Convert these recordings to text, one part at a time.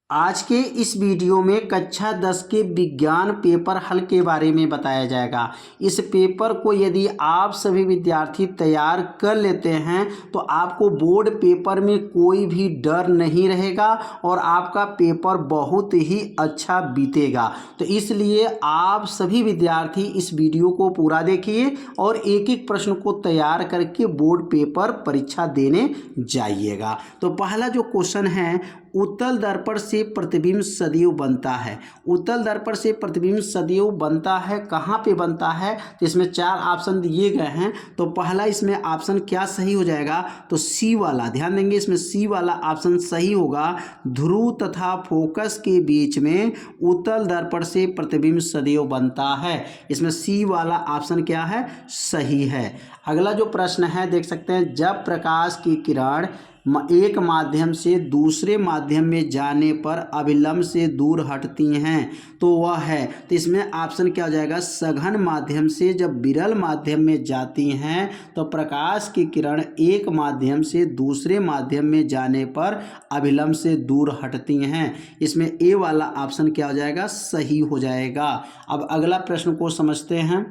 आज के इस वीडियो में कक्षा 10 के विज्ञान पेपर हल के बारे में बताया जाएगा। इस पेपर को यदि आप सभी विद्यार्थी तैयार कर लेते हैं तो आपको बोर्ड पेपर में कोई भी डर नहीं रहेगा और आपका पेपर बहुत ही अच्छा बीतेगा। तो इसलिए आप सभी विद्यार्थी इस वीडियो को पूरा देखिए और एक एक प्रश्न को तैयार करके बोर्ड पेपर परीक्षा देने जाइएगा। तो पहला जो क्वेश्चन है, उत्तल दर्पण से प्रतिबिंब सदैव बनता है। उत्तल दर्पण से प्रतिबिंब सदैव बनता है, कहाँ पे बनता है? तो इसमें चार ऑप्शन दिए गए हैं। तो पहला इसमें ऑप्शन क्या सही हो जाएगा? तो सी वाला, ध्यान देंगे इसमें सी वाला ऑप्शन सही होगा। ध्रुव तथा फोकस के बीच में उत्तल दर्पण से प्रतिबिंब सदैव बनता है। इसमें सी वाला ऑप्शन क्या है? सही है। अगला जो प्रश्न है देख सकते हैं, जब प्रकाश की किरण एक माध्यम से दूसरे माध्यम में जाने पर अभिलंब से दूर हटती हैं तो वह है। तो इसमें ऑप्शन क्या हो जाएगा? सघन माध्यम से जब विरल माध्यम में जाती हैं तो प्रकाश की किरण एक माध्यम से दूसरे माध्यम में जाने पर अभिलंब से दूर हटती हैं। इसमें ए वाला ऑप्शन क्या हो जाएगा? सही हो जाएगा। अब अगला प्रश्न को समझते हैं।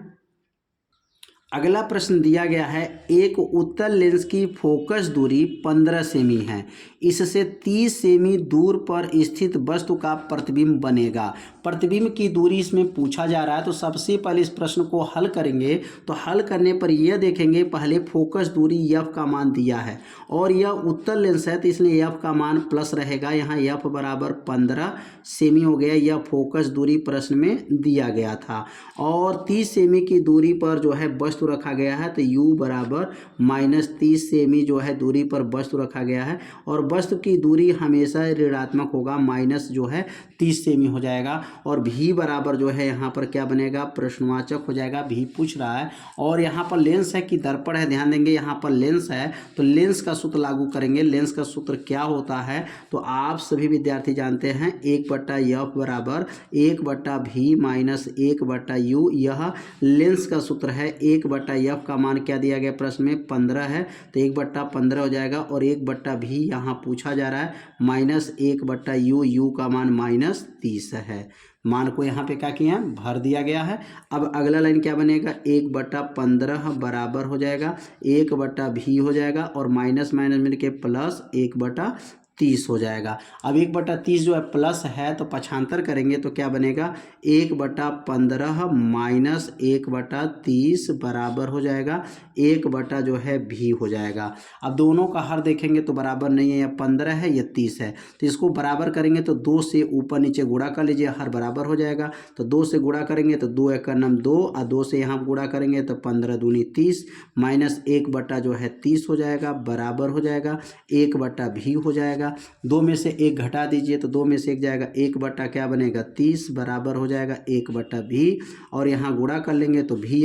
अगला प्रश्न दिया गया है, एक उत्तल लेंस की फोकस दूरी 15 सेमी है, इससे 30 सेमी दूर पर स्थित वस्तु का प्रतिबिंब बनेगा। प्रतिबिंब की दूरी इसमें पूछा जा रहा है। तो सबसे पहले इस प्रश्न को हल करेंगे। तो हल करने पर यह देखेंगे, पहले फोकस दूरी एफ का मान दिया है और यह उत्तल लेंस है तो इसलिए एफ का मान प्लस रहेगा। यहाँ एफ बराबर 15 सेमी हो गया। यह फोकस दूरी प्रश्न में दिया गया था और 30 सेमी की दूरी पर जो है वस्तु रखा गया है। तो u बराबर -30 सेमी जो है दूरी पर वस्तु रखा गया है और वस्तु की दूरी हमेशा ऋणात्मक होगा, माइनस जो है 30 सेमी हो जाएगा। और v बराबर जो है यहाँ पर क्या बनेगा? प्रश्नवाचक हो जाएगा। v पूछ रहा है और यहाँ पर लेंस है कि दर्पण है, ध्यान देंगे यहाँ पर लेंस है तो लेंस का सूत्र लागू करेंगे। लेंस का सूत्र क्या होता है? तो आप सभी विद्यार्थी जानते हैं, 1/f बराबर 1/v माइनस 1/u। यह लेंस का सूत्र है। 1/f का मान क्या दिया गया प्रश्न में? 15 है तो 1/15 हो जाएगा और 1/v यहाँ पूछा जा रहा है -1/u। u का मान -30 है। मान को यहाँ पे क्या किया? भर दिया गया है। अब अगला लाइन क्या बनेगा? 1/15 बराबर हो जाएगा 1/v हो जाएगा और माइनस माइनस मिल के प्लस 1/30 हो जाएगा। अब 1/30 जो है प्लस है तो पक्षांतर करेंगे तो क्या बनेगा? 1/15 माइनस 1/30 बराबर हो जाएगा 1/ जो है v हो जाएगा। अब दोनों का हर देखेंगे तो बराबर नहीं है, यह 15 है, यह 30 है। तो इसको बराबर करेंगे तो 2 से ऊपर नीचे गुणा कर लीजिए, हर बराबर हो जाएगा। तो 2 से गुणा करेंगे तो 2 × 2 और 2 से यहाँ गुणा करेंगे तो 15 दूनी 30 माइनस 1/ जो है 30 हो जाएगा, बराबर हो जाएगा 1/v हो जाएगा। 2 में से 1 घटा दीजिए तो 2 में से 1 जाएगा, 1/ क्या बनेगा? 30 बराबर हो जाएगा 1/v और यहाँ गुणा कर लेंगे तो v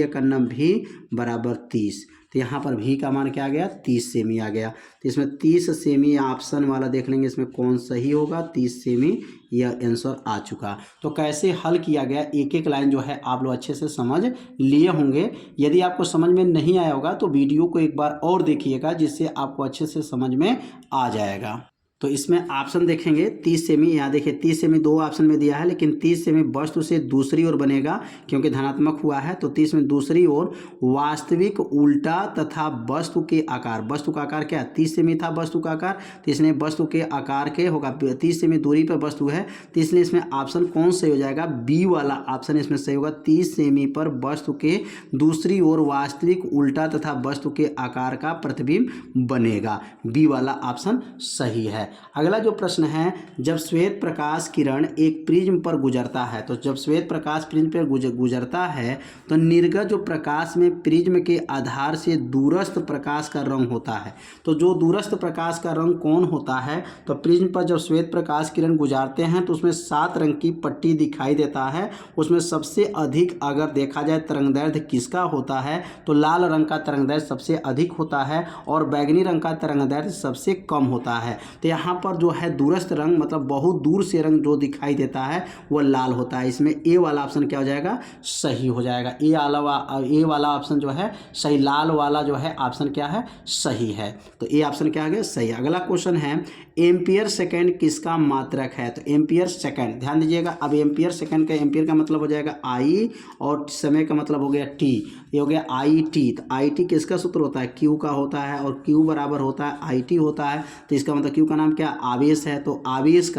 v बराबर 30। तो यहाँ पर v का मान क्या आ गया? 30 सेमी आ गया। तो इसमें 30 सेमी ऑप्शन वाला देख लेंगे इसमें कौन सही होगा। 30 सेमी यह आंसर आ चुका। तो कैसे हल किया गया, एक एक लाइन जो है आप लोग अच्छे से समझ लिए होंगे। यदि आपको समझ में नहीं आया होगा तो वीडियो को एक बार और देखिएगा, जिससे आपको अच्छे से समझ में आ जाएगा। तो इसमें ऑप्शन देखेंगे 30 सेमी, यहाँ देखिए 30 सेमी 2 ऑप्शन में दिया है, लेकिन 30 सेमी वस्तु से दूसरी ओर बनेगा क्योंकि धनात्मक हुआ है। तो 30 में दूसरी ओर वास्तविक उल्टा तथा वस्तु के आकार, वस्तु का आकार क्या? 30 सेमी था वस्तु का आकार, तो इसमें वस्तु के आकार के होगा। 30 सेमी दूरी पर वस्तु है तो इसलिए इसमें ऑप्शन कौन सही हो जाएगा? बी वाला ऑप्शन इसमें सही होगा। 30 सेमी पर वस्तु के दूसरी ओर वास्तविक उल्टा तथा वस्तु के आकार का प्रतिबिंब बनेगा। बी वाला ऑप्शन सही है। अगला जो प्रश्न है, जब श्वेत प्रकाश किरण एक प्रिज्म पर गुजरता है, तो जब श्वेत प्रकाश प्रिज्म पर गुजरता है तो निर्गत जो प्रकाश में प्रिज्म के आधार से दूरस्थ प्रकाश का रंग होता है। तो जो दूरस्थ प्रकाश का रंग कौन होता है? तो प्रिज्म पर जब श्वेत प्रकाश किरण गुजारते हैं तो उसमें 7 रंग की पट्टी दिखाई देता है। उसमें सबसे अधिक अगर देखा जाए तरंगदैर्ध्य किसका होता है तो लाल रंग का तरंगदैर्ध्य सबसे अधिक होता है और बैगनी रंग का तरंगदैर्ध्य सबसे कम होता है। तो यहाँ पर जो है दूरस्थ रंग मतलब बहुत दूर से रंग जो दिखाई देता है वह लाल होता है। इसमें ए वाला ऑप्शन क्या हो जाएगा? सही हो जाएगा। ए वाला ऑप्शन जो है सही, लाल वाला जो है ऑप्शन क्या है? सही है। तो ए ऑप्शन क्या आ गया? सही। अगला क्वेश्चन है, एम्पियर सेकेंड किसका मात्रक है? तो एम्पियर सेकेंड, ध्यान दीजिएगा। अब एम्पियर सेकेंड का एम्पियर का मतलब हो जाएगा आई और समय का मतलब हो गया टी, ये हो गया आई टी। तो आई टी किसका सूत्र होता है? क्यू का होता है, और क्यू बराबर होता है आई टी होता है। तो इसका मतलब क्यू का नाम क्या? आवेश है। तो आवेश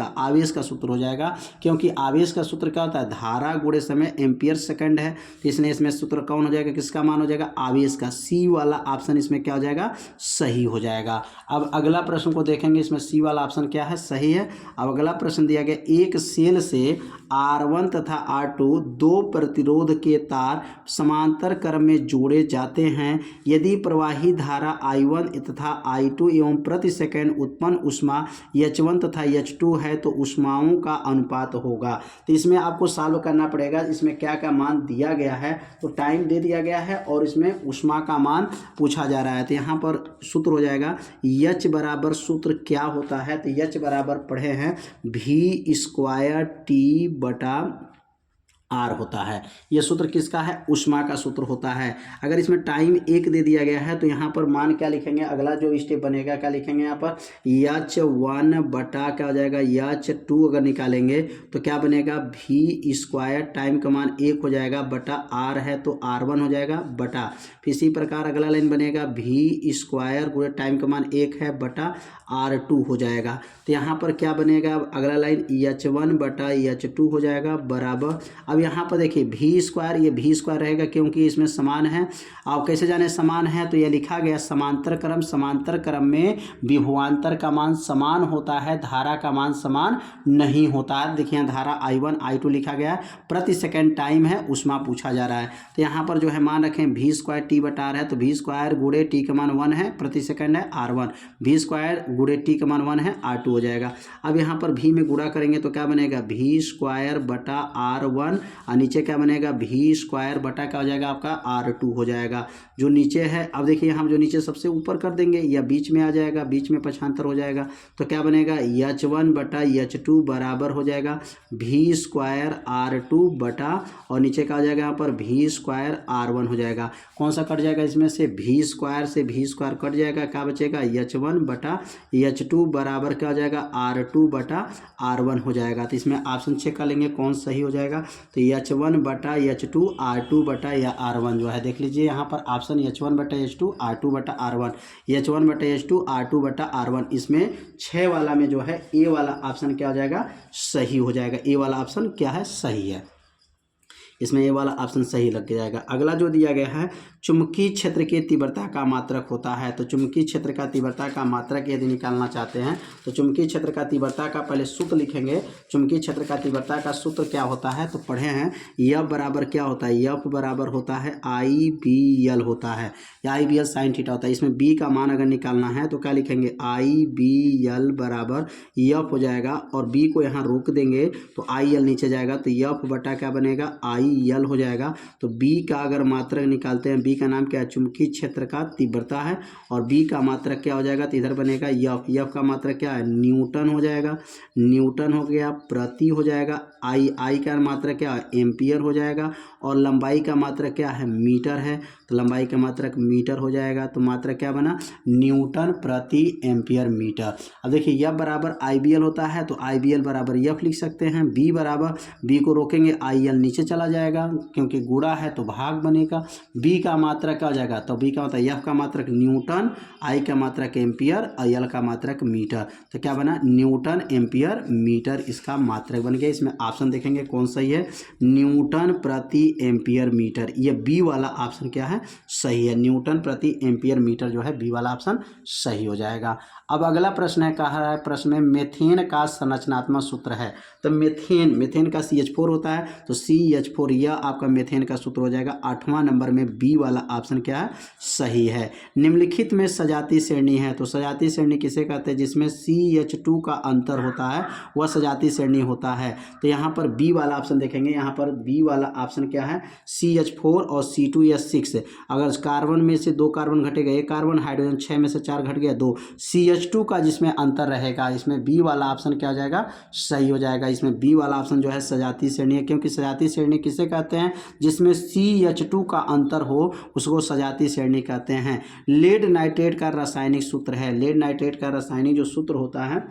का सूत्र हो जाएगा, क्योंकि आवेश का सूत्र क्या होता है? धारा गुणे समय एम्पियर सेकेंड है। तो इसलिए इसमें सूत्र कौन हो जाएगा? किसका मान हो जाएगा? आवेश का। सी वाला ऑप्शन इसमें क्या हो जाएगा? सही हो जाएगा। अब अगला प्रश्न को देखेंगे, इसमें सी वाला ऑप्शन क्या है? सही है। अब अगला प्रश्न दिया गया, एक सेल से R1 तथा R2 दो प्रतिरोध के तार समांतर क्रम में जोड़े जाते हैं। यदि प्रवाही धारा I1 तथा I2 एवं प्रति सेकंड उत्पन्न ऊष्मा H1 तथा H2 है तो ऊष्माओं का अनुपात होगा। तो इसमें आपको सॉल्व करना पड़ेगा। इसमें क्या क्या मान दिया गया है? तो टाइम दे दिया गया है और इसमें ऊष्मा का मान पूछा जा रहा है। तो यहाँ पर सूत्र हो जाएगा H बराबर, सूत्र क्या होता है? तो H बराबर पढ़े हैं V² T बटा आर होता है। यह सूत्र किसका है? ऊष्मा का सूत्र होता है। अगर इसमें टाइम 1 दे दिया गया है तो यहाँ पर मान क्या लिखेंगे? अगला जो स्टेप बनेगा क्या लिखेंगे यहाँ पर? H1 बटा क्या हो जाएगा? H2 अगर निकालेंगे तो क्या बनेगा? V², टाइम का मान 1 हो जाएगा, बटा R है तो R1 हो जाएगा, बटा फिर इसी प्रकार अगला लाइन बनेगा V² गुणे टाइम का मान 1 है, बटा R2 हो जाएगा। तो यहाँ पर क्या बनेगा? अगला लाइन H1 बटा H2 हो जाएगा, बराबर। अब यहाँ पर देखिए V², ये V² रहेगा क्योंकि इसमें समान है। आप कैसे जाने समान है? तो यह लिखा गया समांतर क्रम में विभवांतर का मान समान होता है, धारा का मान समान नहीं होता है। देखिए धारा I1 I2 लिखा गया है, प्रति सेकंड टाइम है, ऊष्मा पूछा जा रहा है। तो यहाँ पर जो है मान रखें V² T बटा R है, तो V² गुणे T का मान 1 है, प्रति सेकंड है R1, V² गुणे T का मान 1 है, R2 हो जाएगा। अब यहाँ पर V में गुणा करेंगे तो क्या बनेगा? V² बटा R1 और नीचे क्या बनेगा? V² बटा क्या हो जाएगा आपका? R2 हो जाएगा। जो नीचे है, अब देखिए हम जो नीचे सबसे ऊपर कर देंगे या बीच में आ जाएगा, बीच में पक्षांतर हो जाएगा तो क्या बनेगा? H1 बटा H2 बराबर हो जाएगा V² R2 बटा, और नीचे क्या हो जाएगा यहाँ पर? V² R1 हो जाएगा। कौन सा कट जाएगा इसमें से? V² से V² कट जाएगा, क्या बचेगा? H1 बटा H2 बराबर क्या हो जाएगा? R2 बटा R1 हो जाएगा। तो इसमें ऑप्शन चेक कर लेंगे कौन सही हो जाएगा। तो H1 बटा H2 R2 बटा या R1 जो है, देख लीजिए यहाँ पर ऑप्शन H1 बटा H2 R2 बटा R1, H1 बटा H2 R2 बटा R1, इसमें 6 वाला में जो है ए वाला ऑप्शन क्या हो जाएगा? सही हो जाएगा। ए वाला ऑप्शन क्या है? सही है। इसमें ये वाला ऑप्शन सही लग जाएगा। अगला जो दिया गया है, चुंबकीय क्षेत्र की तीव्रता का मात्रक होता है। तो चुंबकीय क्षेत्र का तीव्रता का मात्रक यदि निकालना चाहते हैं तो चुंबकीय क्षेत्र का तीव्रता का पहले सूत्र लिखेंगे। चुंबकीय क्षेत्र का तीव्रता का सूत्र क्या होता है? तो पढ़े हैं, F बराबर क्या होता है? F बराबर होता है IBL होता है, या IBL साइन थीटा होता है। इसमें B का मान अगर निकालना है तो क्या लिखेंगे? IBL बराबर F हो जाएगा, और B को यहाँ रोक देंगे तो IL नीचे जाएगा, तो F बटा क्या बनेगा? IL हो जाएगा। तो B का अगर मात्रक निकालते हैं, B का नाम क्या है? चुंबकीय क्षेत्र का तीव्रता है, और B का मात्रक क्या हो जाएगा? तो इधर बनेगा F का मात्रक क्या है? न्यूटन हो जाएगा, न्यूटन हो गया, प्रति हो जाएगा। I का मात्रक क्या है? एम्पियर हो जाएगा, और लंबाई का मात्रक क्या है? मीटर है, तो लंबाई का मात्रक मीटर हो जाएगा। तो मात्रक क्या बना? न्यूटन प्रति एम्पियर मीटर। अब देखिए F बराबर IBL होता है, तो IBL बराबर F लिख सकते हैं। B बराबर, B को रोकेंगे, IL नीचे चला जाएगा क्योंकि गुणा है तो भाग बनेगा। B का मात्रक क्या हो जाएगा? तो B का मतलब F का मात्रक न्यूटन, I का मात्रक एम्पियर और L का मात्रक मीटर। तो क्या बना? न्यूटन एम्पियर मीटर इसका मात्रक बन गया। इसमें ऑप्शन देखेंगे कौन सही है? न्यूटन प्रति एम्पियर मीटर, ये B वाला ऑप्शन क्या है? सही है। न्यूटन प्रति एम्पियर मीटर जो है B वाला ऑप्शन सही हो जाएगा। अब अगला प्रश्न है, कहा है प्रश्न में मेथेन का संरचनात्मक सूत्र है। तो मेथेन का CH4 होता है, तो CH4 यह आपका मेथेन का सूत्र हो जाएगा। 8वां नंबर में B वाला ऑप्शन क्या है? सही है। निम्नलिखित में सजातीय श्रेणी है, तो सजातीय श्रेणी किसे कहते हैं? जिसमें CH2 का अंतर होता है वह सजातीय श्रेणी होता है। तो यहाँ पर B वाला ऑप्शन देखेंगे, यहाँ पर B वाला ऑप्शन क्या है? CH4 और C2S6। अगर कार्बन में से 2 कार्बन घटेगा, 1 कार्बन, हाइड्रोजन 6 में से 4 घट गया 2, CH2 का जिसमें अंतर रहेगा, इसमें B वाला ऑप्शन क्या हो जाएगा? सही हो जाएगा। इसमें B वाला ऑप्शन जो है सजातीय श्रेणी है, क्योंकि सजातीय श्रेणी किसे कहते हैं? जिसमें CH2 का अंतर हो उसको सजातीय श्रेणी कहते हैं। लेड नाइट्रेट का रासायनिक सूत्र है, लेड नाइट्रेट का रासायनिक जो सूत्र होता है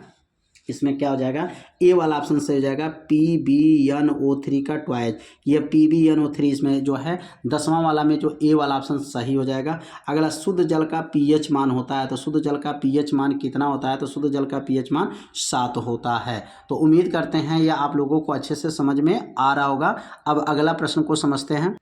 इसमें क्या हो जाएगा, ए वाला ऑप्शन सही हो जाएगा, PbNO3 का ट्वाइस। ये PbNO3 इसमें जो है 10वां वाला में जो ए वाला ऑप्शन सही हो जाएगा। अगला शुद्ध जल का pH मान होता है, तो शुद्ध जल का pH मान कितना होता है, तो शुद्ध जल का pH मान 7 होता है। तो उम्मीद करते हैं यह आप लोगों को अच्छे से समझ में आ रहा होगा। अब अगला प्रश्न को समझते हैं।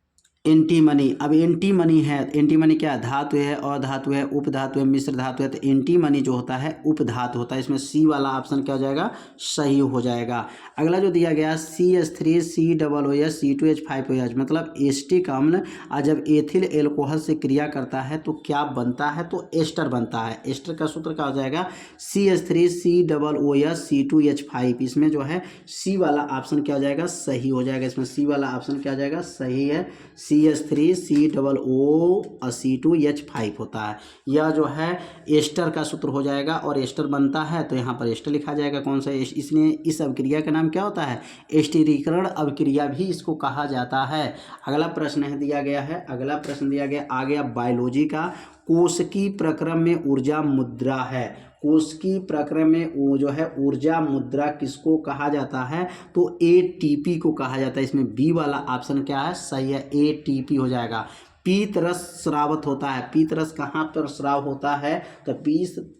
एंटीमनी, अब एंटीमनी है, एंटीमनी क्या है, धातु है, अधातु है, उपधातु है, मिश्र धातु है। तो एंटीमनी जो होता है उपधातु होता है। इसमें सी वाला ऑप्शन क्या हो जाएगा, सही हो जाएगा। अगला जो दिया गया CH3 COOH C2H5OH, मतलब एस्टिक अम्ल जब एथिल एल्कोहल से क्रिया करता है तो क्या बनता है, तो एस्टर बनता है। एस्टर का सूत्र क्या हो जाएगा, CH3 COOH C2H5। इसमें जो है सी वाला ऑप्शन क्या हो जाएगा, सही हो जाएगा। इसमें सी वाला ऑप्शन क्या हो जाएगा, सही है। CH3 COO C2H5 होता है। यह जो है एस्टर का सूत्र हो जाएगा और एस्टर बनता है तो यहाँ पर एस्टर लिखा जाएगा। कौन सा, इसलिए इस अभिक्रिया का नाम क्या होता है, एस्टरीकरण अभिक्रिया भी इसको कहा जाता है। अगला प्रश्न है दिया गया है, अगला प्रश्न दिया गया आ गया बायोलॉजी का। कोशिकी प्रक्रम में ऊर्जा मुद्रा है, कोशिकी प्रक्रम में वो जो है ऊर्जा मुद्रा किसको कहा जाता है, तो ATP को कहा जाता है। इसमें बी वाला ऑप्शन क्या है, सही है, ATP हो जाएगा। पीतरस स्रावत होता है, पीतरस कहाँ पर स्राव होता है, तो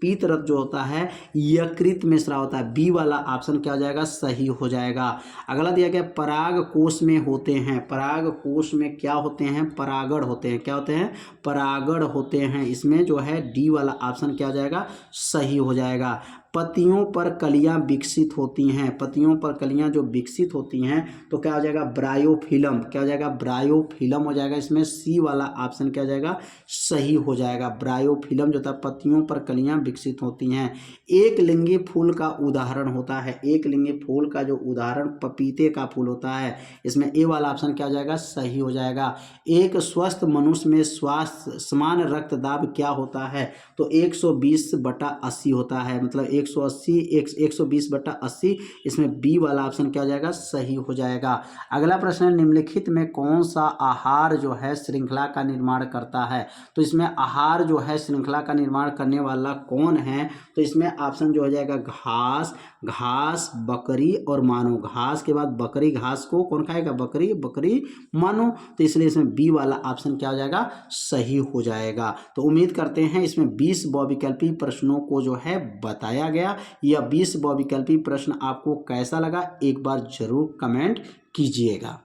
पीतरस जो होता है यकृत में स्राव होता है। बी वाला ऑप्शन क्या हो जाएगा, सही हो जाएगा। अगला दिया गया पराग कोश में होते हैं, पराग कोश में क्या होते हैं, परागण होते हैं। क्या होते हैं, परागण होते हैं। इसमें जो है डी वाला ऑप्शन क्या हो जाएगा, सही हो जाएगा। पत्तियों पर कलियां विकसित होती हैं, पत्तियों पर कलियां जो विकसित होती हैं तो क्या हो जाएगा, ब्रायोफिलम। क्या हो जाएगा, ब्रायोफिलम हो जाएगा। इसमें सी वाला ऑप्शन क्या हो जाएगा, सही हो जाएगा। ब्रायोफिलम जो था पत्तियों पर कलियां विकसित होती हैं। एक लिंगी फूल का उदाहरण होता है, एक लिंगी फूल का जो उदाहरण पपीते का फूल होता है। इसमें ए वाला ऑप्शन क्या हो जाएगा, सही हो जाएगा। एक स्वस्थ मनुष्य में स्वास्थ्य समान रक्तदाब क्या होता है, तो 120/80 होता है, मतलब 120/80। इसमें बी वाला ऑप्शन क्या हो जाएगा, सही हो जाएगा। अगला प्रश्न है, निम्नलिखित में कौन सा आहार जो है श्रृंखला का निर्माण करता है, तो इसमें आहार जो है श्रृंखला का निर्माण करने वाला कौन है, तो इसमें ऑप्शन जो हो जाएगा घास, घास, बकरी और मानव। घास के बाद बकरी, घास को कौन खाएगा, बकरी, बकरी मानव। तो इसलिए इसमें बी वाला ऑप्शन क्या हो जाएगा, सही हो जाएगा। तो उम्मीद करते हैं इसमें 20 बहुविकल्पी प्रश्नों को जो है बताया गया। यह 20 बहुविकल्पी प्रश्न आपको कैसा लगा, एक बार जरूर कमेंट कीजिएगा।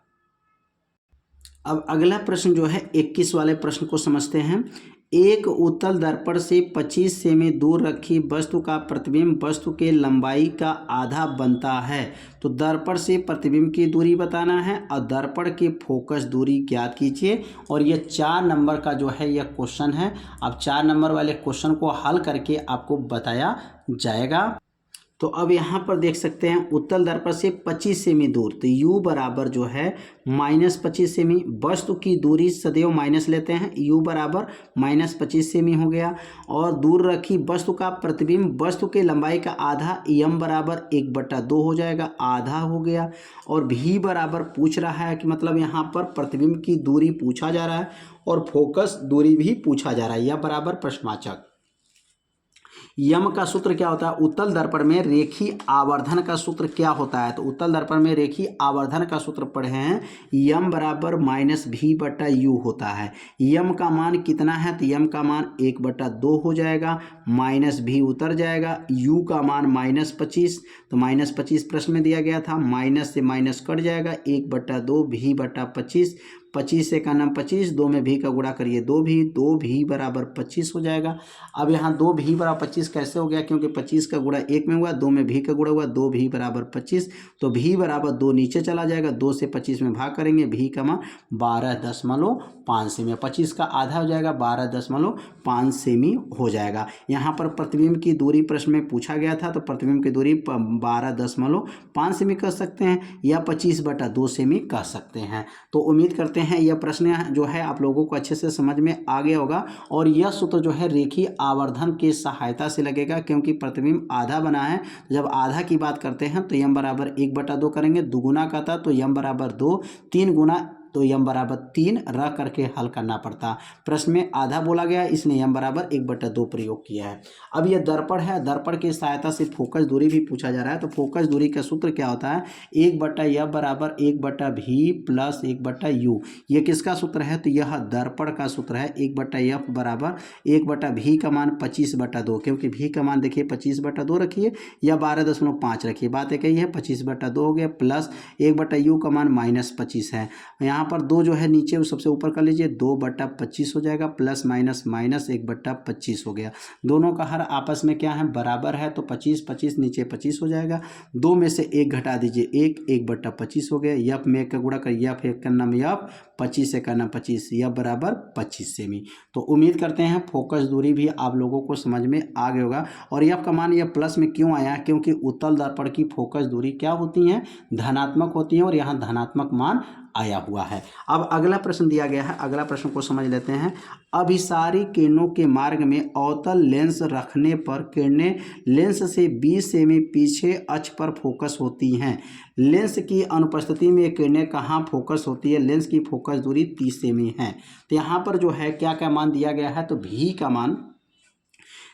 अब अगला प्रश्न जो है 21 वाले प्रश्न को समझते हैं। एक उत्तल दर्पण से 25 सेमी दूर रखी वस्तु का प्रतिबिंब वस्तु के लंबाई का आधा बनता है। तो दर्पण से प्रतिबिंब की दूरी बताना है और दर्पण की फोकस दूरी ज्ञात कीजिए। और ये 4 नंबर का जो है यह क्वेश्चन है। अब 4 नंबर वाले क्वेश्चन को हल करके आपको बताया जाएगा। तो अब यहाँ पर देख सकते हैं उत्तल दर्पण से 25 सेमी दूर, तो u बराबर जो है -25 सेमी। वस्तु की दूरी सदैव माइनस लेते हैं, u बराबर -25 सेमी हो गया। और दूर रखी वस्तु का प्रतिबिंब वस्तु के लंबाई का आधा, m बराबर 1/2 हो जाएगा, आधा हो गया। और v बराबर पूछ रहा है कि मतलब यहाँ पर प्रतिबिंब की दूरी पूछा जा रहा है और फोकस दूरी भी पूछा जा रहा है, यह बराबर प्रश्नवाचक। यम का सूत्र क्या होता है, उत्तल दर्पण में रेखीय आवर्धन का सूत्र क्या होता है, तो उत्तल दर्पण में रेखीय आवर्धन का सूत्र पढ़े हैं, यम बराबर -v/u होता है। यम का मान कितना है, तो यम का मान 1/2 हो जाएगा, -v उतर जाएगा, u का मान -25, तो -25 प्रश्न में दिया गया था, माइनस से माइनस कट जाएगा, 1/2 v/25, 25 से का नाम 25, 2 में भी का गुणा करिए 2v बराबर 25 हो जाएगा। अब यहाँ 2v बराबर 25 कैसे हो गया, क्योंकि 25 का गुणा 1 में हुआ, 2 में भी का गुणा हुआ, 2v बराबर 25, तो v बराबर 2 नीचे चला जाएगा, 2 से 25 में भाग करेंगे, v का मान 12.5 सेमी, 25 का आधा हो जाएगा, 12.5 सेमी हो जाएगा। यहाँ पर प्रतिबिंब की दूरी प्रश्न में पूछा गया था, तो प्रतिबिंब की दूरी 12.5 सेमी कह सकते हैं या 25/2 सेमी कह सकते हैं। तो उम्मीद करते हैं यह प्रश्न जो है आप लोगों को अच्छे से समझ में आ गया होगा। और यह सूत्र जो है रेखीय आवर्धन की सहायता से लगेगा, क्योंकि प्रतिबिंब आधा बना है, जब आधा की बात करते हैं तो यम बराबर 1/2 करेंगे, दुगुना का था तो यम बराबर 2, 3 गुना तो यम बराबर 3 रह करके हल करना पड़ता। प्रश्न में आधा बोला गया, इसने यम बराबर 1/2 प्रयोग किया है। अब यह दर्पण है, दर्पण की सहायता से फोकस दूरी भी पूछा जा रहा है। तो फोकस दूरी का सूत्र क्या होता है, 1/f बराबर 1/v प्लस 1/u। ये किसका सूत्र है, तो यह दर्पण का सूत्र है। 1/f बराबर 1/v का मान 25/2, क्योंकि v का मान देखिए 25/2 रखिए या 12.5 रखिए, बात एक ही है। 25/2 हो गया प्लस 1/u का मान -25 है। यहाँ पर 2 जो है नीचे वो सबसे ऊपर कर लीजिए, 2/25 हो जाएगा प्लस माइनस माइनस 1/25 हो गया। दोनों का हर आपस में क्या है, बराबर है। तो 25 नीचे 25 हो जाएगा। 2 में से 1 घटा दीजिए, 1/25 हो गया। यफ में 1 का गुणा कर, यफ 1 का नाम यफ, 25 से करना 25, यफ बराबर 25 सेमी। तो उम्मीद करते हैं फोकस दूरी भी आप लोगों को समझ में आ गया होगा। और यफ का मान यह प्लस में क्यों आया, क्योंकि उत्तल दर्पण की फोकस दूरी क्या होती है, धनात्मक होती है, और यहाँ धनात्मक मान आया हुआ है। अब अगला प्रश्न दिया गया है, अगला प्रश्न को समझ लेते हैं। अभिसारी किरणों के मार्ग में अवतल लेंस रखने पर किरणें लेंस से 20 सेमी पीछे अक्ष पर फोकस होती हैं। लेंस की अनुपस्थिति में किरणें कहाँ फोकस होती है, लेंस की फोकस दूरी 30 सेमी है। तो यहाँ पर जो है क्या क्या मान दिया गया है, तो भी का मान,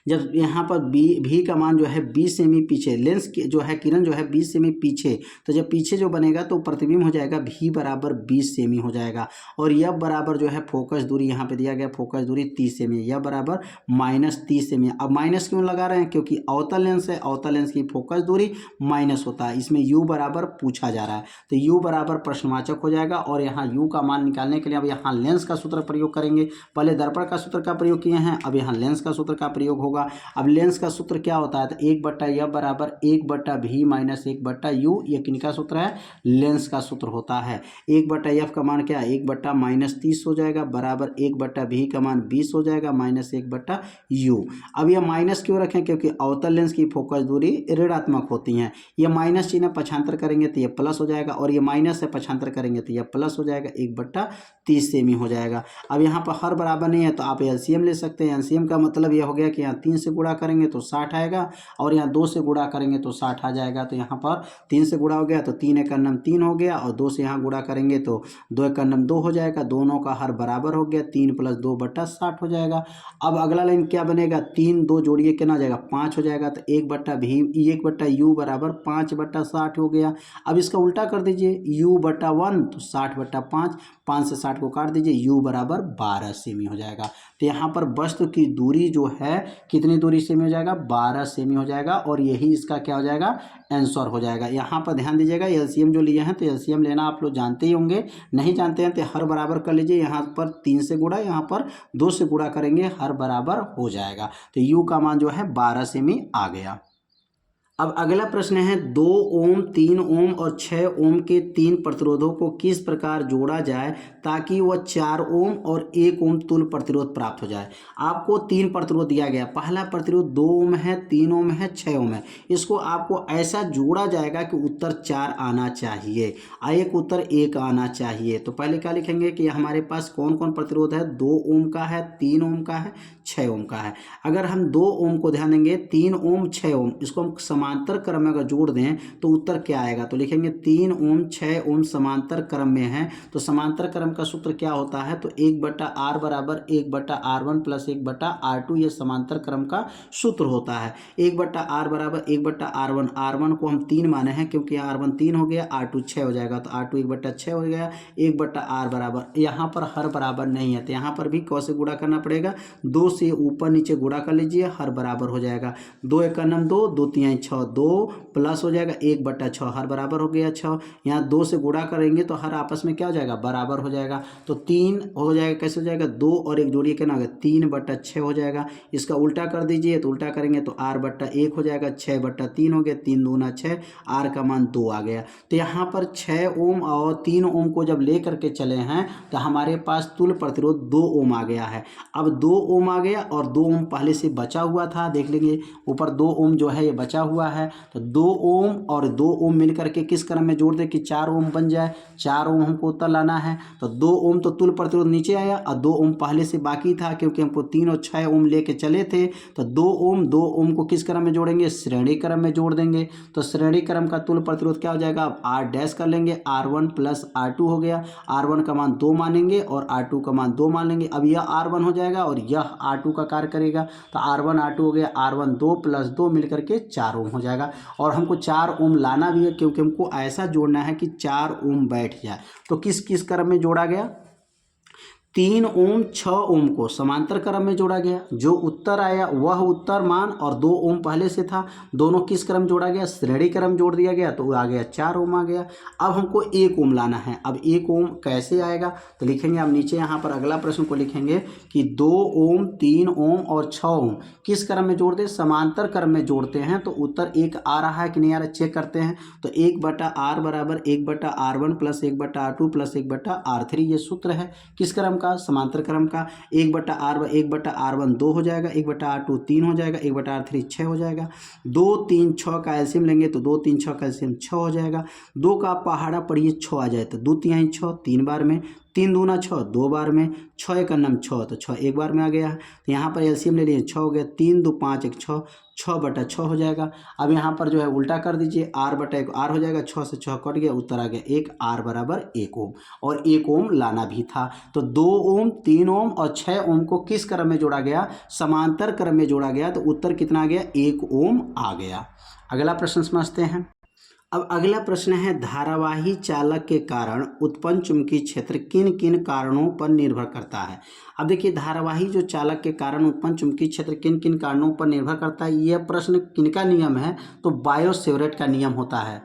जब यहाँ पर भी का मान जो है 20 सेमी पीछे, लेंस की जो है किरण जो है 20 सेमी पीछे, तो जब पीछे जो बनेगा तो प्रतिबिंब हो जाएगा भी बराबर 20 सेमी हो जाएगा। और यह बराबर जो है फोकस दूरी यहाँ पे दिया गया, फोकस दूरी 30 सेमी, यह बराबर -30 सेमी। अब माइनस क्यों लगा रहे हैं, क्योंकि अवतल लेंस है, अवतल लेंस की फोकस दूरी माइनस होता है। इसमें u बराबर पूछा जा रहा है, तो u बराबर प्रश्नवाचक हो जाएगा। और यहाँ u का मान निकालने के लिए अब यहाँ लेंस का सूत्र प्रयोग करेंगे। पहले दर्पण का सूत्र का प्रयोग किए हैं, अब यहाँ लेंस का सूत्र का प्रयोग होगा। अब लेंस का सूत्र क्या होता है, तो 1/f बराबर 1/v माइनस 1/u, ये किनका सूत्र है, लेंस का सूत्र होता है। 1/f का मान क्या है, 1/-30 हो जाएगा बराबर 1/v का मान 20 हो जाएगा माइनस 1/u। अब यह माइनस क्यों रखें, क्योंकि अवतल लेंस की फोकस दूरी ऋणात्मक होती है। ये माइनस चिन्ह पक्षांतर करेंगे तो ये प्लस हो जाएगा, और ये माइनस से पक्षांतर करेंगे तो यह प्लस हो जाएगा, 1/30 सेमी हो जाएगा। अब यहाँ पर हर बराबर नहीं है तो आप एलसीएम ले सकते हैं। एलसीएम का मतलब यह हो गया कि यहाँ 3 से गुणा करेंगे तो 60 आएगा, और यहाँ 2 से गुणा करेंगे तो 60 आ जाएगा। तो यहाँ पर 3 से गुणा हो गया तो 3 × 9 3 हो गया, और 2 से यहाँ गुणा करेंगे तो 2 × 9 2 हो जाएगा। दोनों का हर बराबर हो गया, 3 + 2/60 हो जाएगा। अब अगला लाइन क्या बनेगा, 3 2 जोड़िए कितना हो जाएगा, 5 हो जाएगा। तो 1/u बराबर 5/60 हो गया। अब इसका उल्टा कर दीजिए, u/1 तो 60/5, 5 से 60 को काट दीजिए, u बराबर 12 सेमी हो जाएगा। तो यहाँ पर वस्तु की दूरी जो है कितनी दूरी सेमी हो जाएगा, 12 सेमी हो जाएगा। और यही इसका क्या हो जाएगा, आंसर हो जाएगा। यहाँ पर ध्यान दीजिएगा, एलसीएम जो लिए हैं तो एलसीएम लेना आप लोग जानते ही होंगे, नहीं जानते हैं तो हर बराबर कर लीजिए। यहाँ पर 3 से गुणा, यहाँ पर 2 से गुणा करेंगे, हर बराबर हो जाएगा। तो u का मान जो है 12 सेमी आ गया। अब अगला प्रश्न है, 2 ओम 3 ओम और 6 ओम के 3 प्रतिरोधों को किस प्रकार जोड़ा जाए ताकि वह 4 ओम और 1 ओम तुल्य प्रतिरोध प्राप्त हो जाए। आपको 3 प्रतिरोध दिया गया, पहला प्रतिरोध 2 ओम है, 3 ओम है, 6 ओम है। इसको आपको ऐसा जोड़ा जाएगा कि उत्तर 4 आना चाहिए, एक उत्तर 1 आना चाहिए। तो पहले क्या लिखेंगे कि हमारे पास कौन कौन प्रतिरोध है, 2 ओम का है, 3 ओम का है, 6 ओम का है। अगर हम 2 ओम को ध्यान देंगे, 3 ओम 6 ओम, इसको हम समांतर क्रम में अगर जोड़ दें तो उत्तर क्या आएगा, तो लिखेंगे 3 ओम 6 ओम समांतर क्रम में है। तो समांतर क्रम का सूत्र क्या होता है, तो 1/r बराबर 1/r1 प्लस 1/r2, ये समांतर क्रम का सूत्र होता है। 1/r बराबर 1/r1, r1 को हम 3 माने हैं क्योंकि r1 3 हो गया, r2 6 हो जाएगा, तो r2 1/6 हो गया। 1/r बराबर, यहाँ पर हर बराबर नहीं है तो यहाँ पर भी क से गुणा करना पड़ेगा, 2 से ऊपर नीचे गुणा कर लीजिए, हर बराबर हो जाएगा। 2 × 9 2, 2 × 3 6, 2 प्लस हो जाएगा 1/6, हर बराबर हो गया 6। यहाँ 2 से गुणा करेंगे तो हर आपस में क्या हो जाएगा, बराबर हो जाएगा। तो 3 हो जाएगा, कैसे हो जाएगा, 2 और 1 जोड़िए कितना हो गया, 3/6 हो जाएगा। इसका उल्टा कर दीजिए, तो उल्टा करेंगे तो r/1 हो जाएगा, 6/3 हो गया, 3 दूना 6, r का मान 2 आ गया। तो यहाँ पर 6 ओम और 3 ओम को जब ले करके चले हैं तो हमारे पास तुल्य प्रतिरोध 2 ओम आ गया है। अब 2 ओम आ गया और 2 ओम पहले से बचा हुआ था, देख लेंगे ऊपर 2 ओम जो है ये बचा हुआ हुआ है, तो 2 ओम और 2 ओम मिल करके किस क्रम में जोड़ दे कि 4 ओम बन जाए। 4 ओम हमको उत्तर लाना है, तो 2 ओम तो तुल्य प्रतिरोध नीचे आया और 2 ओम पहले से बाकी था, क्योंकि हमको 3 और 6 ओम लेके चले थे। तो 2 ओम को किस क्रम में जोड़ेंगे, श्रेणी क्रम में जोड़ देंगे। तो श्रेणी क्रम का तुल्य प्रतिरोध क्या हो जाएगा, अब आर डैश कर लेंगे, R1 प्लस R2 हो गया। R1 का मान 2 मानेंगे और R2 का मान 2 मान लेंगे। अब यह R1 हो जाएगा और यह R2 का कार्य करेगा, तो R1 R2 हो गया। R1 2 प्लस 2 मिलकर के 4 ओम हो जाएगा। और हमको 4 ओम लाना भी है, क्योंकि हमको ऐसा जोड़ना है कि 4 ओम बैठ जाए। तो किस किस क्रम में जोड़ा गया, 3 ओम 6 ओम को समांतर क्रम में जोड़ा गया। जो उत्तर आया वह उत्तर मान और 2 ओम पहले से था, दोनों किस क्रम जोड़ा गया, श्रेणी क्रम जोड़ दिया गया, तो आ गया 4 ओम आ गया। अब हमको 1 ओम लाना है। अब 1 ओम कैसे आएगा, तो लिखेंगे आप नीचे यहाँ पर अगला प्रश्न को लिखेंगे कि 2 ओम 3 ओम और 6 ओम किस क्रम में जोड़ दे, समांतर क्रम में जोड़ते हैं। तो उत्तर 1 आ रहा है कि नहीं आ रहा, चेक करते हैं। तो 1/r बराबर 1/r1 plus 1/r2 plus 1/r3, ये सूत्र है किस क्रम का, समांतर क्रम का। 1/r1 2 हो जाएगा, 1/r2 3 हो जाएगा, 1/r3 6 हो जाएगा। 2 3 6 का एलसीएम लेंगे तो 2 3 6 का एलसीएम 6 हो जाएगा। 2 का पहाड़ा पढ़िए 6 आ जाए तो 2 तिहाई 6 3 बार में, 3 दूना 6 2 बार में, 6 एक अन्नम 6 तो 6 एक बार में आ गया है। तो यहाँ पर एलसीएम ले लिए 6 हो गया, 3 2 5 1 6, 6/6 हो जाएगा। अब यहाँ पर जो है उल्टा कर दीजिए, r/1 r हो जाएगा, 6 से 6 कट गया, उत्तर आ गया 1, r बराबर 1 ओम। और 1 ओम लाना भी था। तो 2 ओम 3 ओम और 6 ओम को किस क्रम में जोड़ा गया, समांतर क्रम में जोड़ा गया। तो उत्तर कितना आ गया, 1 ओम आ गया। अगला प्रश्न समझते हैं। अब अगला प्रश्न है, धारावाही चालक के कारण उत्पन्न चुंबकीय क्षेत्र किन किन कारणों पर निर्भर करता है। अब देखिए, धारावाही जो चालक के कारण उत्पन्न चुंबकीय क्षेत्र किन किन कारणों पर निर्भर करता है, यह प्रश्न किनका नियम है, तो बायो सेवरेट का नियम होता है।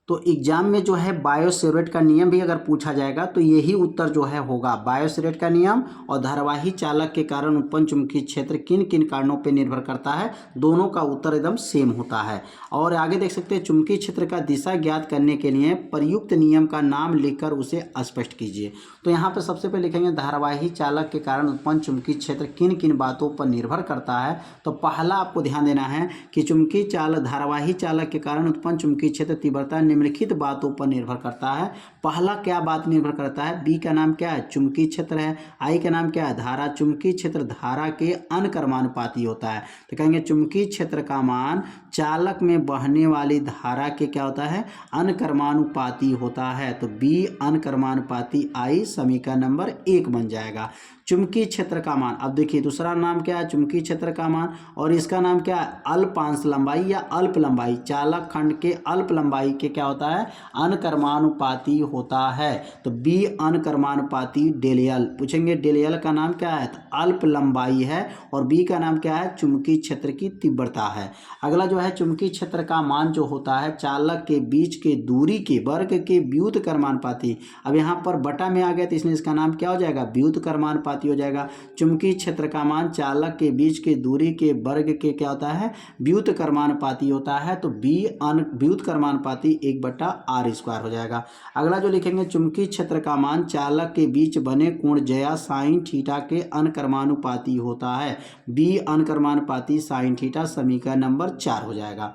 तो एग्जाम में जो है बायो सेवरेट का नियम भी अगर पूछा जाएगा तो यही उत्तर जो है होगा, बायो सेवरेट का नियम और धारावाही चालक के कारण उत्पन्न चुंबकीय क्षेत्र किन किन कारणों पर निर्भर करता है, दोनों का उत्तर एकदम सेम होता है। और आगे देख सकते हैं, चुंबकीय क्षेत्र का दिशा ज्ञात करने के लिए प्रयुक्त नियम का नाम लिखकर उसे स्पष्ट कीजिए। तो यहाँ पर सबसे पहले लिखेंगे धारावाही चालक के कारण उत्पन्न चुंबकीय क्षेत्र किन किन बातों पर निर्भर करता है। तो पहला आपको ध्यान देना है कि चुंबकीय चालक धारावाही चालक के कारण उत्पन्न चुंबकीय क्षेत्र तीव्रता निम्नलिखित बातों पर निर्भर करता है। पहला क्या बात निर्भर करता है, बी का नाम क्या है, चुंबकीय क्षेत्र है। आई का नाम क्या है, धारा। चुंबकीय क्षेत्र धारा के अनकर्मानुपाती होता है। तो कहेंगे चुंबकीय क्षेत्र का मान चालक में बहने वाली धारा के क्या होता है, अनकर्मानुपाती होता है। तो बी अनकर्मानुपाती, आई समीकरण नंबर 1 बन जाएगा। चुंबकीय क्षेत्र का मान, अब देखिए दूसरा नाम क्या है, चुंबकीय क्षेत्र का मान, और इसका नाम क्या है, अल्पांश लंबाई या अल्प लंबाई। चालक खंड के अल्प लंबाई के क्या होता है, अनकर्मानुपाती होता है। तो बी अनकर्मानुपाती डेलियल पूछेंगे, डेलियल का नाम क्या है, तो अल्प लंबाई है। और बी का नाम क्या है, चुंबकीय क्षेत्र की तीव्रता है। अगला जो है, चुंबकीय क्षेत्र का मान जो होता है चालक के बीच के दूरी के वर्ग के व्युत्क्रमानुपाती। अब यहाँ पर बटा में आ गया तो इसलिए इसका नाम क्या हो जाएगा, व्युत्क्रमानुपाती हो जाएगा। चुंबकीय क्षेत्र का मान चालक के बीच के दूरी के वर्ग के क्या होता है, व्युत्क्रमानुपाती होता है। तो बी व्युत्क्रमानुपाती 1/r² हो जाएगा। अगला जो लिखेंगे, चुंबकीय क्षेत्र का मान चालक के बीच बने कोण ज्या साइन थीटा के अनकर्मानुपाती होता है। बी अनकर्मानुपाती साइन थीटा समीकरण नंबर 4 हो जाएगा।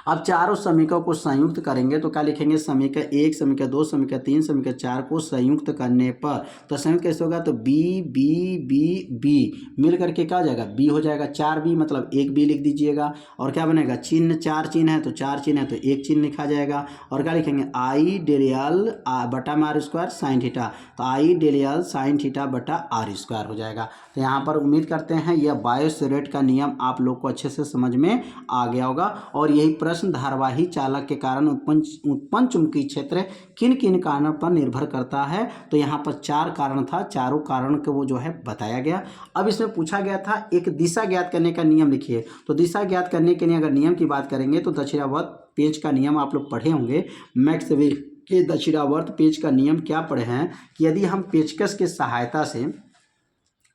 अब चारों समीकरणों को संयुक्त करेंगे तो क्या लिखेंगे, समीकरण 1 समीकरण 2 समीकरण 3 समीकरण 4 को संयुक्त करने पर तो संयुक्त कैसे होगा, तो बी बी बी बी मिल करके क्या हो जाएगा, बी हो जाएगा। 4b मतलब 1b लिख दीजिएगा। और क्या बनेगा, चिन्ह 4 चिन्ह है तो 4 चिन्ह है तो 1 चिन्ह लिखा जाएगा। और क्या लिखेंगे, आई डेलियल बटा में r² साइन थीटा, तो आई डेलियल साइन थीटा बटा r² हो जाएगा। तो यहाँ पर उम्मीद करते हैं यह बायो सेवरेट का नियम आप लोग को अच्छे से समझ में आ गया होगा। और यही प्रश्न धारावाही चालक के कारण उत्पन्न चुंबकीय क्षेत्र किन किन कारणों पर निर्भर करता है। तो यहाँ पर 4 कारण था, चारों कारण को वो जो है बताया गया। अब इसमें पूछा गया था एक दिशा ज्ञात करने का नियम लिखिए। तो दिशा ज्ञात करने के लिए अगर नियम की बात करेंगे तो दक्षिणावर्त पेंच का नियम आप लोग पढ़े होंगे। मैक्सवेल के दक्षिणावर्त पेंच का नियम क्या पढ़े हैं कि यदि हम पेचकस की सहायता से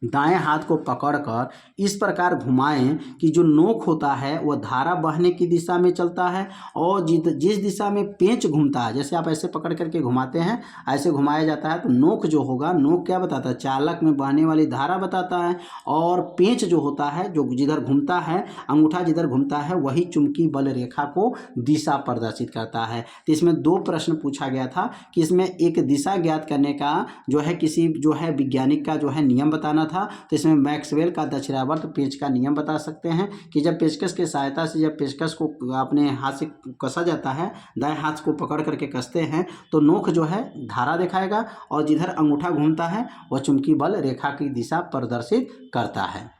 दाएं हाथ को पकड़कर इस प्रकार घुमाएं कि जो नोक होता है वह धारा बहने की दिशा में चलता है, और जिस दिशा में पेंच घूमता है, जैसे आप ऐसे पकड़ करके घुमाते हैं ऐसे घुमाया जाता है, तो नोक जो होगा, नोक क्या बताता है, चालक में बहने वाली धारा बताता है, और पेंच जो होता है, जो जिधर घूमता है, अंगूठा जिधर घूमता है, वही चुंबकीय बल रेखा को दिशा प्रदर्शित करता है। तो इसमें दो प्रश्न पूछा गया था कि इसमें एक दिशा ज्ञात करने का जो है किसी जो है वैज्ञानिक का जो है नियम बताना था, तो इसमें मैक्सवेल का दक्षिणावर्त पेंच का नियम बता सकते हैं कि जब पेचकस की सहायता से जब पेचकस को अपने हाथ से कसा जाता है, दाएं हाथ को पकड़ करके कसते हैं, तो नोक जो है धारा दिखाएगा, और जिधर अंगूठा घूमता है वह चुंबकीय बल रेखा की दिशा प्रदर्शित करता है।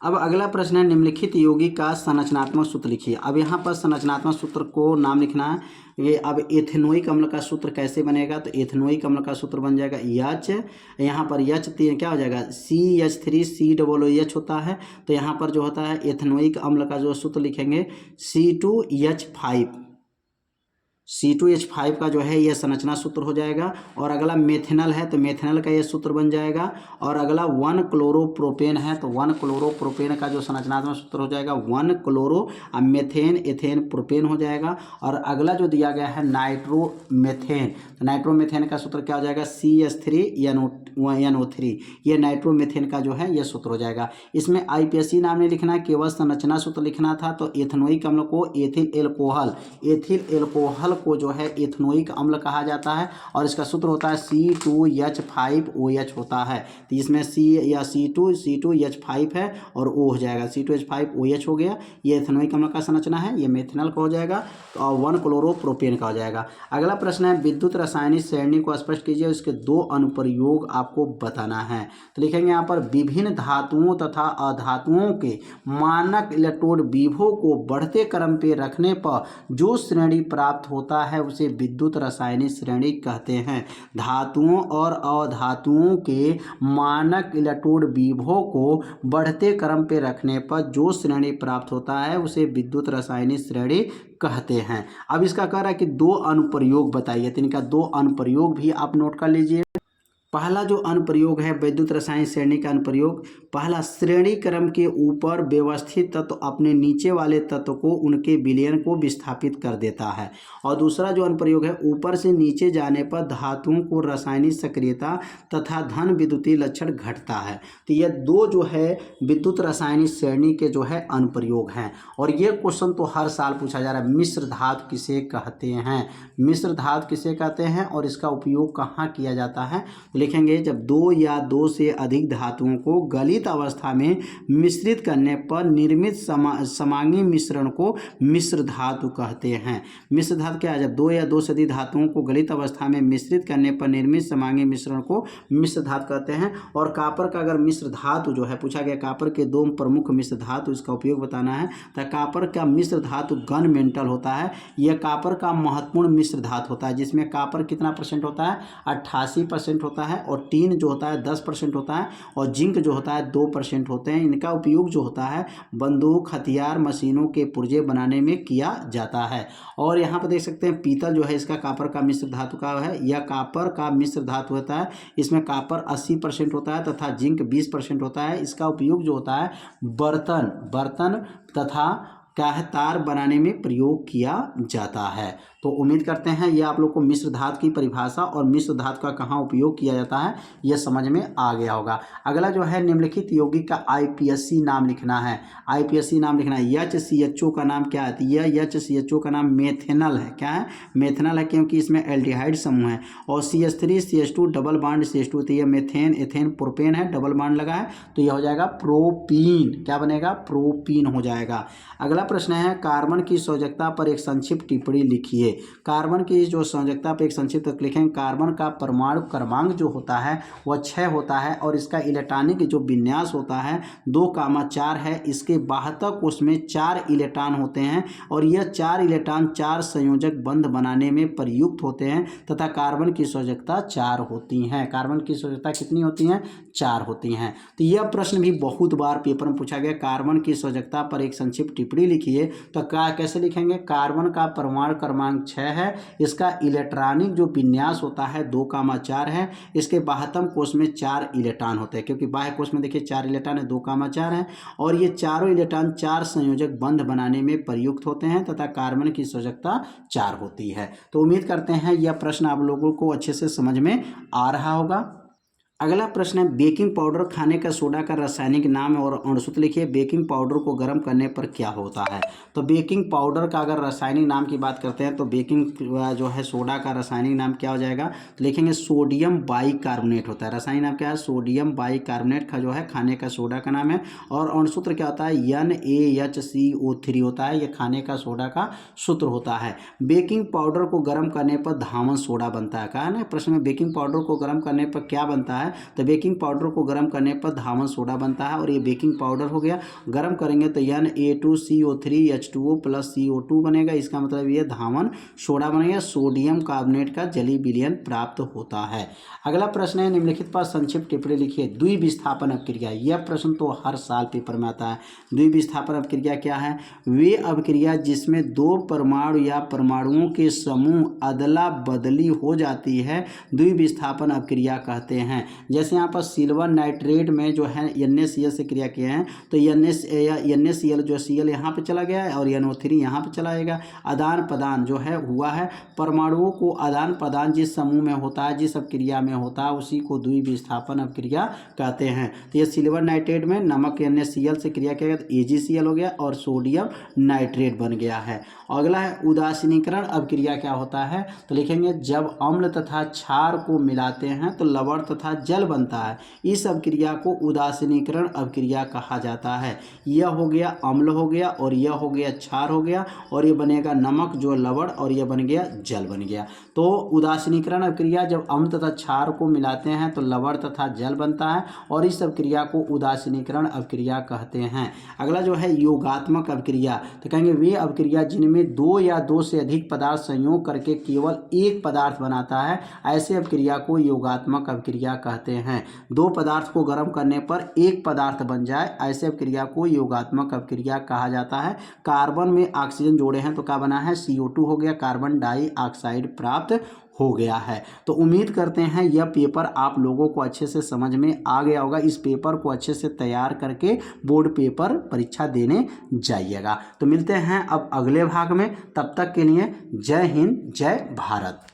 अब अगला प्रश्न है, निम्नलिखित यौगिक का संरचनात्मक सूत्र लिखिए। अब यहाँ पर संरचनात्मक सूत्र को नाम लिखना है। ये अब एथेनोइक अम्ल का सूत्र कैसे बनेगा, तो एथेनोइक अम्ल का सूत्र बन जाएगा एच, यहाँ पर एच क्या हो जाएगा, CH3COOH होता है, तो यहाँ पर जो होता है एथेनोइक अम्ल का जो सूत्र लिखेंगे C2H5 का जो है यह संरचना सूत्र हो जाएगा। और अगला मेथेनल है, तो मेथेनल का यह सूत्र बन जाएगा। और अगला 1 क्लोरोप्रोपेन है, तो 1 क्लोरोप्रोपेन का जो संरचनात्मक सूत्र हो जाएगा 1 क्लोरो मेथेन एथेन प्रोपेन हो जाएगा। और अगला जो दिया गया है नाइट्रोमेथेन, तो नाइट्रोमेथेन का सूत्र क्या हो जाएगा, CH3NO3, ये नाइट्रोमेथेन का जो है यह सूत्र हो जाएगा। इसमें IPSC नाम नहीं लिखना है, केवल संरचना सूत्र लिखना था। तो एथेनोइक अम्ल को एथिल एल्कोहल को जो है एथेनोइक अम्ल कहा जाता है, और इसका सूत्र होता है C2H5OH होता है। तो इसमें C2H5 है और O हो जाएगा, C2H5OH हो गया, ये एथेनोइक अम्ल का संरचना है। ये मेथेनल का हो जाएगा, और 1 क्लोरोप्रोपेन का हो जाएगा। अगला प्रश्न है, विद्युत रासायनिक श्रेणी को स्पष्ट कीजिए, उसके 2 अनुप्रयोग आपको बताना है। तो लिखेंगे यहाँ पर, विभिन्न धातुओं तथा अधातुओं के मानक इलेक्ट्रोड विभव को बढ़ते क्रम पे रखने पर जो श्रेणी प्राप्त होता है उसे विद्युत रासायनिक श्रेणी कहते हैं। धातुओं और अधातुओं के मानक इलेक्ट्रोड विभव को बढ़ते क्रम पे रखने पर जो श्रेणी प्राप्त होता है उसे विद्युत रासायनिक श्रेणी कहते हैं। अब इसका कह रहा है कि 2 अनुप्रयोग बताइए, तो इनका 2 अनुप्रयोग भी आप नोट कर लीजिए। पहला जो अनुप्रयोग है विद्युत रासायनिक श्रेणी का अनुप्रयोग, पहला, श्रेणी क्रम के ऊपर व्यवस्थित तत्व अपने नीचे वाले तत्व को उनके विलयन को विस्थापित कर देता है। और दूसरा जो अनुप्रयोग है, ऊपर से नीचे जाने पर धातुओं को रासायनिक सक्रियता तथा धन विद्युतीय लक्षण घटता है। तो ये 2 जो है विद्युत रासायनिक श्रेणी के जो है अनुप्रयोग हैं। और ये क्वेश्चन तो हर साल पूछा जा रहा है, मिश्र धातु किसे कहते हैं, मिश्र धातु किसे कहते हैं और इसका उपयोग कहाँ किया जाता है। लिखेंगे, जब 2 या 2 से अधिक धातुओं को गलित अवस्था में मिश्रित करने पर निर्मित समांगी मिश्रण को मिश्र धातु कहते हैं। मिश्र धातु क्या है, जब 2 या 2 से अधिक धातुओं को गलित अवस्था में मिश्रित करने पर निर्मित समांगी मिश्रण को मिश्र धातु कहते हैं। और कापर का अगर मिश्र धातु जो है पूछा गया, कापर के 2 प्रमुख मिश्र धातु, इसका उपयोग बताना है। तो कापर का मिश्र धातु गन मेंटल होता है, यह कापर का महत्वपूर्ण मिश्र धातु होता है, जिसमें कापर कितना % होता है, 88% होता है, और टीन जो होता है 10% होता है, और जिंक जो होता है 2% होते हैं। इनका उपयोग जो होता है बंदूक, हथियार, मशीनों के पुर्जे बनाने में किया जाता है। और यहाँ पर देख सकते हैं पीतल जो है इसका कापर का मिश्र धातु का है, यह कापर का मिश्र धातु होता है। इसमें कापर 80% होता है तथा जिंक 20% होता है। इसका उपयोग जो होता है बर्तन तथा क्या है, तार बनाने में प्रयोग किया जाता है। तो उम्मीद करते हैं ये आप लोग को मिश्र धातु की परिभाषा और मिश्र धातु का कहाँ उपयोग किया जाता है यह समझ में आ गया होगा। अगला जो है, निम्नलिखित यौगिक का IPSC नाम लिखना है। IPSC नाम लिखना है। HCHO का नाम क्या है, यह HCHO का नाम मेथेनल है। क्या है, मेथेनल है, क्योंकि इसमें एल्डिहाइड समूह है। और CH3CH2 डबल बॉन्ड CH2, तो यह मेथेन एथेन प्रोपेन है, डबल बॉन्ड लगा है, तो यह हो जाएगा प्रोपीन। क्या बनेगा, प्रोपीन हो जाएगा। अगला प्रश्न है, कार्बन की संयोजकता पर एक संक्षिप्त टिप्पणी लिखिए। कार्बन की जो संयोजकता पर एक संक्षिप्त लिखें, कार्बन का परमाणु क्रमांक जो होता है वह 6 होता है, और इसका इलेक्ट्रॉनिक जो विन्यास होता है 2,4 है। इसके बाह्यतः कोश में 4 इलेक्ट्रॉन होते हैं, और यह 4 इलेक्ट्रॉन 4 संयोजक बंध बनाने में प्रयुक्त होते हैं, तथा कार्बन की संयोजकता 4 होती हैं। कार्बन की संयोजकता कितनी होती हैं, 4 होती हैं। तो यह प्रश्न भी बहुत बार पेपर में पूछा गया, कार्बन की संयोजकता पर एक संक्षिप्त टिप्पणी लिखिए। तो कैसे लिखेंगे, कार्बन का परमाणु क्रमांक क्रमांक 6 है। इसका इलेक्ट्रॉनिक जो विन्यास होता है 2,4 है। इसके बाह्यतम कोष में 4 इलेक्ट्रॉन होते हैं, क्योंकि बाह्य कोष में देखिए 4 इलेक्ट्रॉन है, 2,4 है। और ये चारों इलेक्ट्रॉन 4 संयोजक बंध बनाने में प्रयुक्त होते हैं तथा कार्बन की संयोजकता 4 होती है। तो उम्मीद करते हैं यह प्रश्न आप लोगों को अच्छे से समझ में आ रहा होगा। अगला प्रश्न है, बेकिंग पाउडर खाने का सोडा का रासायनिक नाम और अणुसूत्र लिखिए। बेकिंग पाउडर को गर्म करने पर क्या होता है? तो बेकिंग पाउडर का अगर रासायनिक नाम की बात करते हैं तो बेकिंग जो है सोडा का रासायनिक नाम क्या हो जाएगा? तो लिखेंगे सोडियम बाइकार्बोनेट होता है। रासायनिक नाम क्या है? सोडियम बाइकार्बोनेट का जो है खाने का सोडा का नाम है। और अणुसूत्र क्या होता है? NaHCO3 होता है। यह खाने का सोडा का सूत्र होता है। बेकिंग पाउडर को गर्म करने पर धामन सोडा बनता है। कहा है ना प्रश्न में, बेकिंग पाउडर को गर्म करने पर क्या बनता है? तो बेकिंग पाउडर को गर्म करने पर धामन सोडा बनता है। और ये बेकिंग पाउडर हो गया। गर्म करेंगे तो Na2CO3H2O + CO2 बनेगा। इसका मतलब ये धामन सोडा बनेगा। सोडियम कार्बोनेट का जलीय विलयन प्राप्त होता है। अगला प्रश्न है, निम्नलिखित पर संक्षिप्त टिप्पणी लिखिए। द्विविस्थापन अपक्रिया, यह प्रश्न तो हर साल पेपर में आता है। द्विविस्थापन अपक्रिया क्या है? वे अपक्रिया जिसमें 2 परमाणु या परमाणुओं के समूह अदला बदली हो जाती है द्विविस्थापन अपक्रिया कहते हैं। जैसे यहाँ पर सिल्वर नाइट्रेट में जो है NaCl से क्रिया किए हैं तो NaCl जो Cl यहाँ पे चला गया है और NO3 यहाँ पे चला जाएगा। आदान प्रदान जो है हुआ है, परमाणुओं को आदान प्रदान जिस समूह में होता है, जिस अपक्रिया में होता है, उसी को द्विविस्थापन अपक्रिया कहते हैं। तो ये सिल्वर नाइट्रेट में नमक NaCl से क्रिया किया गया तो AgCl हो गया और सोडियम नाइट्रेट बन गया है। अगला है उदासीनीकरण अपक्रिया क्या होता है? तो लिखेंगे जब अम्ल तथा क्षार को मिलाते हैं तो लवण तथा जल बनता है। इस अपक्रिया को उदासीनीकरण अपक्रिया कहा जाता है। यह हो गया अम्ल हो गया और यह हो गया क्षार हो गया और ये बनेगा नमक जो लवण और यह बन गया जल बन गया। तो उदासीनीकरण अपक्रिया जब अम्ल तथा क्षार को मिलाते हैं तो लवण तथा जल बनता है और इस अपक्रिया को उदासीनीकरण अपक्रिया कहते हैं। अगला जो है योगात्मक अपक्रिया, तो कहेंगे वे अपक्रिया जिनमें 2 या 2 से अधिक पदार्थ संयोग करके केवल एक पदार्थ बनाता है, ऐसे अपक्रिया को योगात्मक अपक्रिया कहते हैं। 2 पदार्थ को गर्म करने पर एक पदार्थ बन जाए, ऐसे अपक्रिया को योगात्मक अपक्रिया कहा जाता है। कार्बन में ऑक्सीजन जोड़े हैं तो क्या बना है? CO2 हो गया, कार्बन डाइऑक्साइड प्राप्त हो गया है। तो उम्मीद करते हैं यह पेपर आप लोगों को अच्छे से समझ में आ गया होगा। इस पेपर को अच्छे से तैयार करके बोर्ड पेपर परीक्षा देने जाइएगा। तो मिलते हैं अब अगले भाग में, तब तक के लिए जय हिंद, जय भारत।